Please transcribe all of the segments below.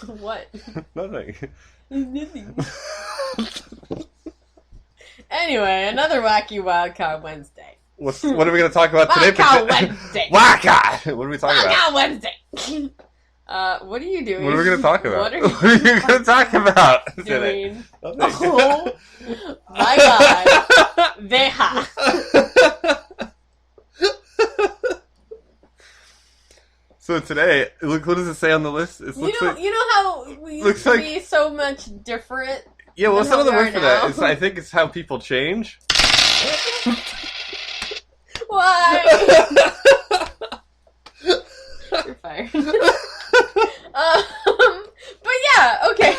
What? Nothing. Nothing. Anyway, another Wacky Wildcard Wednesday. What are we going to talk about today? Wildcard Wednesday. Wildcard! What are we talking about? Wildcard Wednesday. What are you doing? What are we going to talk about? What are you going to talk about today? doing? Nothing. Oh my God. Veja. So today, look, what does it say on the list? It looks like, You know how we used to be so much different? yeah, what's than how another we word are for now? that? I think it's how people change. Why? You're fired. But yeah, okay.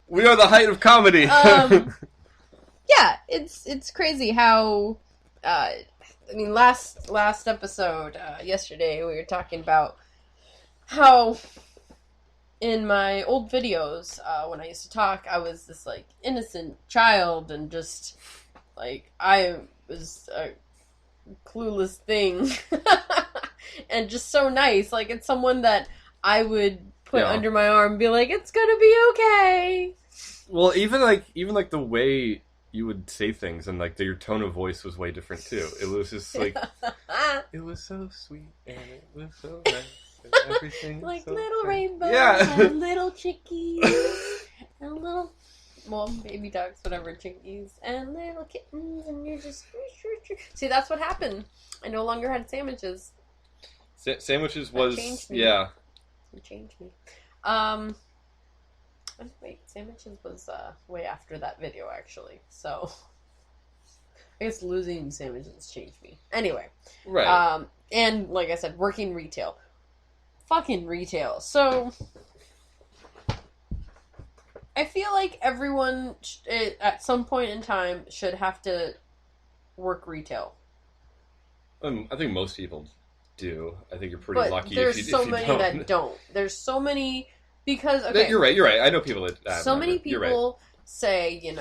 We are the height of comedy. Yeah, it's crazy how. I mean, last episode, yesterday, we were talking about how in my old videos, when I used to talk, I was this, like, innocent child, and just, like, I was a clueless thing, and just so nice. Like, it's someone that I would put under my arm and be like, it's gonna be okay. Well, even like the way you would say things, and like your tone of voice was way different too. It was just like it was so sweet and it was so nice and everything. Like so little nice. rainbows, Yeah. and little chickies, and little, well, baby ducks, whatever, chickies, and little kittens, and you're just... See, that's what happened. I no longer had sandwiches. Sandwiches That was changed me. yeah. It changed me. Wait, sandwiches was way after that video, actually. So I guess losing sandwiches changed me. Anyway, Right. and like I said, working retail, fucking retail. So I feel like everyone at some point in time should have to work retail. I think most people do. I think you're pretty But lucky there's if you so if you many don't. that don't. There's so many because okay, You're right. I know people that so never. many You're right. people say,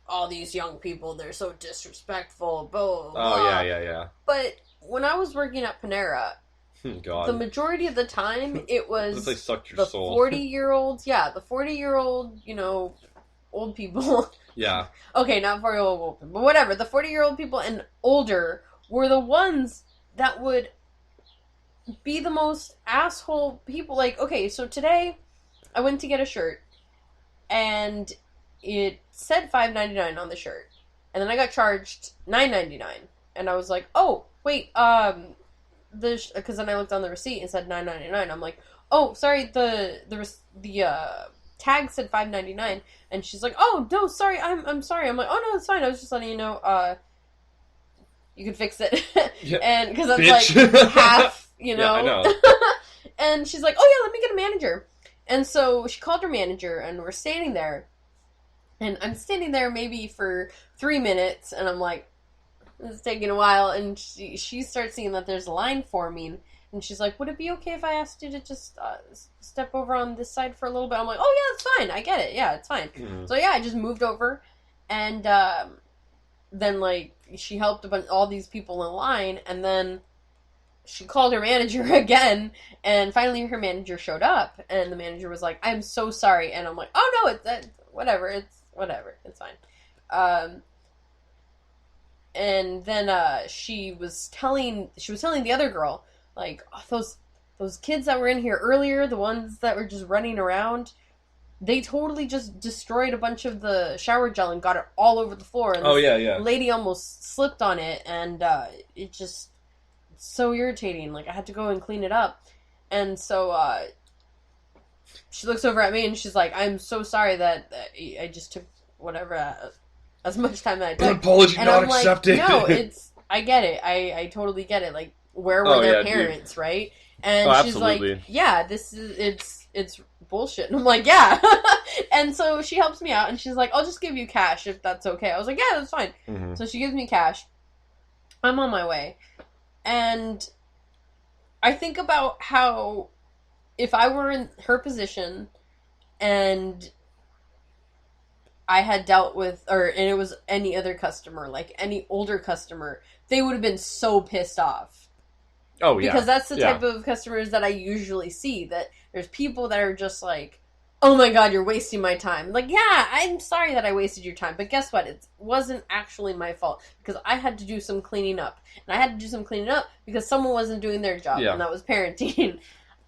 all these young people, they're so disrespectful, blah, blah, blah. Oh yeah. But when I was working at Panera, God. the majority of the time, it was This place sucked your the soul. 40-year-olds, the 40-year-old, old people. Yeah. Okay, not 40-year-old old people, but whatever. The 40-year-old people and older were the ones that would be the most asshole people. Like, okay, so today I went to get a shirt, and it said $5.99 on the shirt, and then I got charged $9.99, and I was like, oh, wait, because then I looked on the receipt and said $9.99. I'm like, oh, sorry, the tag said $5.99, and she's like, oh, no, sorry, I'm sorry. I'm like, oh, no, it's fine. I was just letting you know, you can fix it. Yeah. And because that's Bitch. like half, Yeah, I know. And she's like, oh, yeah, let me get a manager. And so she called her manager, and we're standing there. And I'm standing there maybe for 3 minutes, and I'm like, this is taking a while. And she starts seeing that there's a line forming, and she's like, would it be okay if I asked you to just step over on this side for a little bit? I'm like, oh, yeah, it's fine. I get it. Yeah, it's fine. Mhm. So, yeah, I just moved over, and then, like, she helped all these people in line, and then she called her manager again, and finally her manager showed up, and the manager was like, I'm so sorry. And I'm like, oh, no, it's whatever. It's fine. And then she was telling the other girl, like, oh, those kids that were in here earlier, the ones that were just running around, they totally just destroyed a bunch of the shower gel and got it all over the floor. And yeah. lady almost slipped on it, and it just, it's so irritating. Like, I had to go and clean it up. And so she looks over at me, and she's like, I'm so sorry that I just took whatever, as much time that I took. An apology And not I'm like, accepted. no, I get it. I totally get it. Like, where were their parents, right? And she's absolutely. like, yeah, it's bullshit. And I'm like, yeah. And so she helps me out, and she's like, I'll just give you cash if that's okay. I was like, yeah, that's fine. Mhm. So she gives me cash. I'm on my way. And I think about how if I were in her position and I had dealt with, and it was any other customer, like any older customer, they would have been so pissed off. Oh yeah, because that's the yeah. type of customers that I usually see. That there's people that are just like, oh my god, you're wasting my time. Like, yeah, I'm sorry that I wasted your time, but guess what? It wasn't actually my fault because I had to do some cleaning up, and I had to do some cleaning up because someone wasn't doing their job, Yeah. and that was parenting.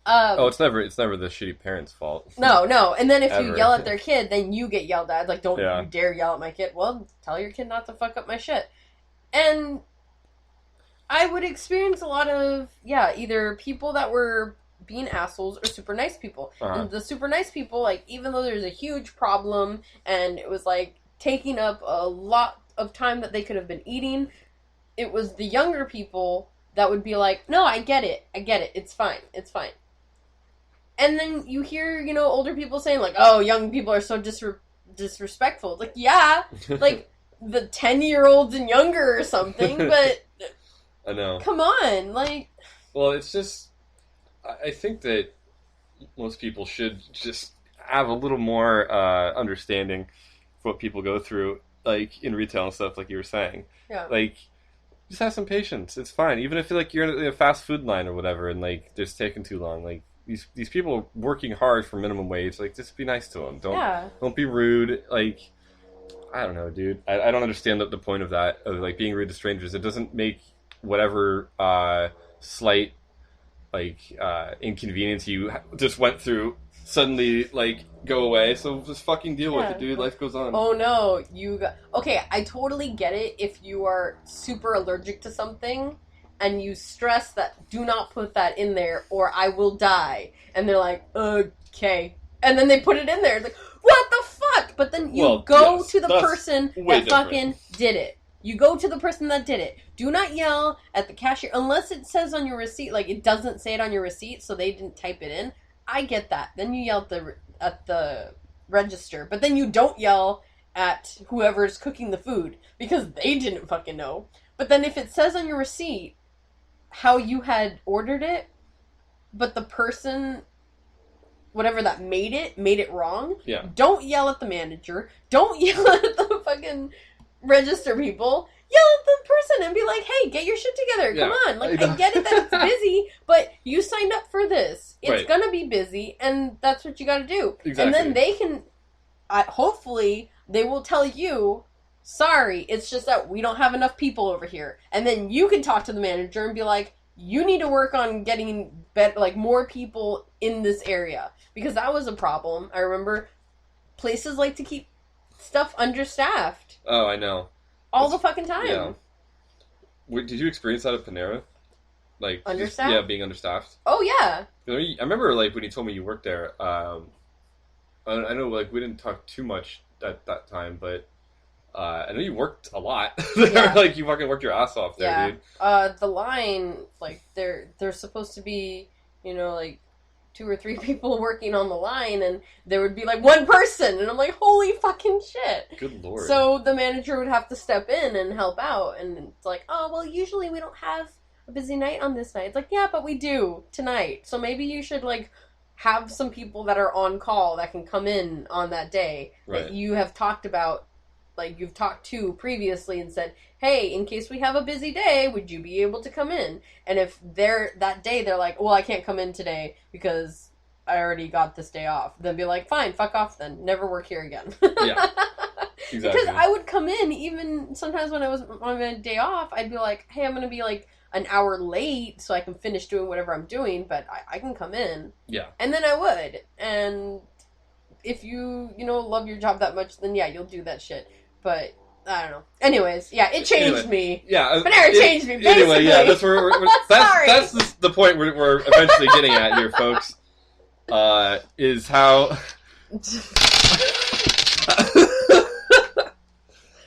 Oh, it's never the shitty parents' fault. No. And then if Ever. you yell at their kid, then you get yelled at. Like, don't Yeah. you dare yell at my kid. Well, tell your kid not to fuck up my shit. And I would experience a lot of, either people that were being assholes or super nice people. Uh-huh. And the super nice people, like, even though there's a huge problem and it was, like, taking up a lot of time that they could have been eating, it was the younger people that would be like, no, I get it, it's fine. And then you hear, older people saying, like, oh, young people are so disrespectful. It's like, yeah, like, the 10-year-olds and younger or something, but... I know. Come on, like... Well, it's just... I think that most people should just have a little more understanding for what people go through, like, in retail and stuff, like you were saying. Yeah. Like, just have some patience. It's fine. Even if, like, you're in a fast food line or whatever, and, like, it's taking too long, like... These people are working hard for minimum wage. Like, just be nice to them. Don't be rude. Like, I don't know, dude. I don't understand the point of that, of, like, being rude to strangers. It doesn't make whatever slight, like, inconvenience you just went through suddenly, like, go away. So just fucking deal with it, dude. Life goes on. Oh, no. Okay, I totally get it if you are super allergic to something and you stress that, do not put that in there or I will die. And they're like, okay. And then they put it in there. It's like, what the fuck? But then you go to the person that fucking did it. You go to the person that did it. Do not yell at the cashier unless it says on your receipt, like it doesn't say it on your receipt, so they didn't type it in. I get that. Then you yell at the register. But then you don't yell at whoever's cooking the food because they didn't fucking know. But then if it says on your receipt how you had ordered it, but the person, whatever that made it wrong, don't yell at the manager. Don't yell at the fucking register people. Yell at the person and be like, hey, get your shit together. Come on. Like, I get it that it's busy, but you signed up for this. It's gonna be busy, and that's what you gotta do. Exactly. And then they can, hopefully, they will tell you, sorry, it's just that we don't have enough people over here. And then you can talk to the manager and be like, you need to work on getting more people in this area. Because that was a problem. I remember places like to keep stuff understaffed. Oh, I know. All the fucking time. Yeah. Did you experience that at Panera? Like, understaffed? Being understaffed? Oh, yeah. I remember, like, when you told me you worked there, I know, like, we didn't talk too much at that time, but I know you worked a lot. Like, you fucking worked your ass off there, dude. The line, like, there's supposed to be, like, 2 or 3 people working on the line, and there would be, like, 1 person, and I'm like, holy fucking shit. Good lord. So the manager would have to step in and help out, and it's like, oh, well, usually we don't have a busy night on this night. It's like, yeah, but we do tonight. So maybe you should, like, have some people that are on call that can come in on that day that you have talked about, like, you've talked to previously and said, hey, in case we have a busy day, would you be able to come in? And if that day they're like, well, I can't come in today because I already got this day off, then be like, fine, fuck off then. Never work here again. Yeah. Exactly. Because I would come in, even sometimes when I was on my day off, I'd be like, hey, I'm going to be like an hour late so I can finish doing whatever I'm doing, but I can come in. Yeah. And then I would. And if you love your job that much, then yeah, you'll do that shit. But I don't know. Anyways, yeah, it changed me. Yeah, Panera changed me. Basically. Anyway, yeah, that's where that's the point we're eventually getting at here, folks. Is how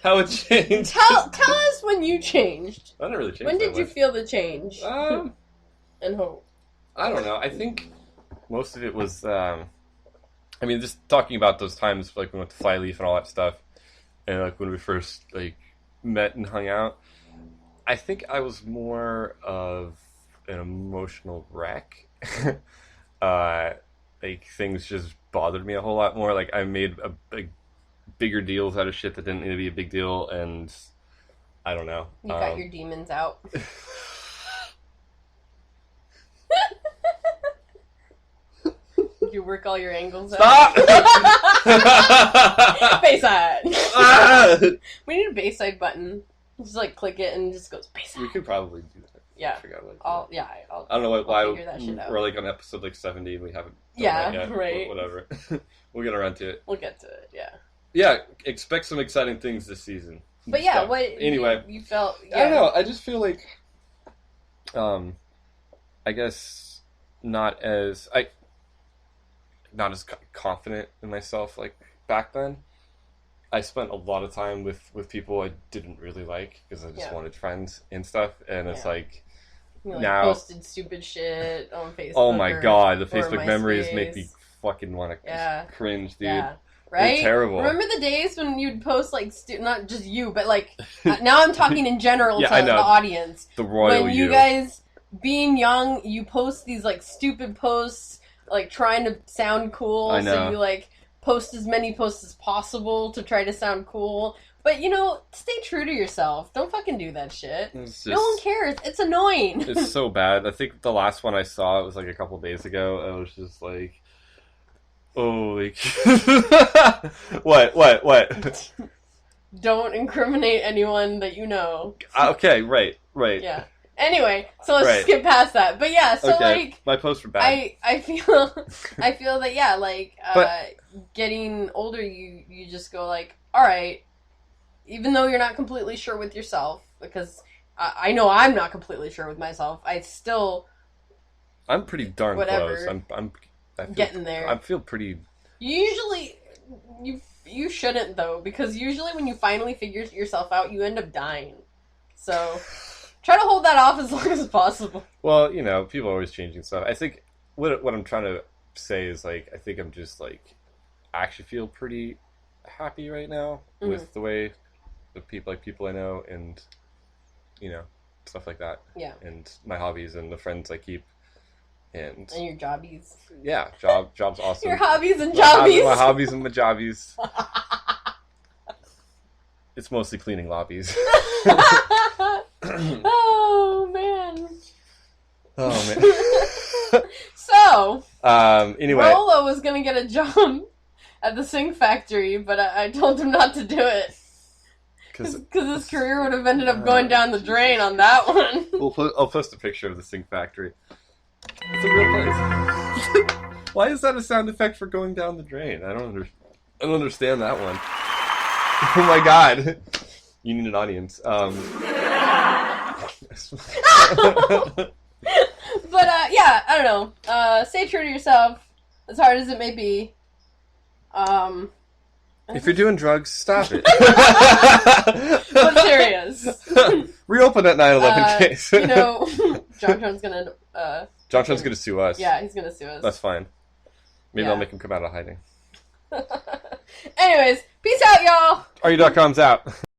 how it changed. Tell us when you changed. I didn't really change. When did you feel the change? And hope. I don't know. I think most of it was. I mean, just talking about those times, like we went to Flyleaf and all that stuff. And like when we first like met and hung out, I think I was more of an emotional wreck. Like things just bothered me a whole lot more. Like I made bigger deals out of shit that didn't need to be a big deal, and I don't know. You got your demons out. You work all your angles Stop! out. Bayside. Ah! We need a Bayside button. Just like click it and it just goes Bayside. We could probably do that. Yeah. I forgot about I'll I don't know why figure that shit out. we're like on episode like 70 and we haven't done Yeah, that yet. right. Whatever. We'll get around to it. We'll get to it. Yeah. Yeah, expect some exciting things this season. But yeah, Stuff. what Anyway, you felt? Yeah. I don't know. I just feel like, I guess not as confident in myself like back then. I spent a lot of time with people I didn't really like because I just wanted friends and stuff, and it's like You like now posted stupid shit on Facebook. oh my god, the or Facebook memories make MySpace. me fucking want to Yeah. cringe, dude. Yeah. They're Right? terrible. Remember the days when you'd post like not just you, but like now I'm talking in general Yeah, to I know. the audience. The royal When you guys being young, you post these like stupid posts, like trying to sound cool. I know. So you like post as many posts as possible to try to sound cool. But you know, stay true to yourself. Don't fucking do that shit. It's No one just- cares. It's annoying. It's so bad. I think the last one I saw, it was like a couple days ago. I was just like, oh, like, what? Don't incriminate anyone that you know. Okay, right. Yeah. Anyway, so let's Right. just get past that. But yeah, so Okay, like my posts were bad. I feel that yeah, like But- getting older you just go like, all right, even though you're not completely sure with yourself, because I know I'm not completely sure with myself, I'm pretty darn whatever. close. I feel, Getting there. I feel pretty. Usually you shouldn't though, because usually when you finally figure yourself out, you end up dying. So try to hold that off as long as possible. Well, you know, people are always changing stuff. I think what I'm trying to say is like I think I'm just like I actually feel pretty happy right now with the way the people I know and you know stuff like that. Yeah. And my hobbies and the friends I keep and And your jobbies. yeah, job's awesome. Your hobbies and My hobby- jobbies. My hobbies and my jobbies. It's mostly cleaning lobbies. Oh man. Oh man. So Anyway, Rolo was gonna get a job at the Sing Factory, but I told him not to do it because because his career would have ended up going down the drain on that one. I'll post a picture of the Sing Factory. It's a real place. Why is that a sound effect for going down the drain? I don't understand that one. Oh my god. You need an audience. But yeah, I don't know. Stay true to yourself, as hard as it may be. If you're doing drugs, stop it. But serious. Reopen that 9/11 case. You know, John Tron's gonna. John Tron's gonna sue us. Yeah, he's gonna sue us. That's fine. Maybe Yeah. I'll make him come out of hiding. Anyways, peace out, y'all. RU.com's out.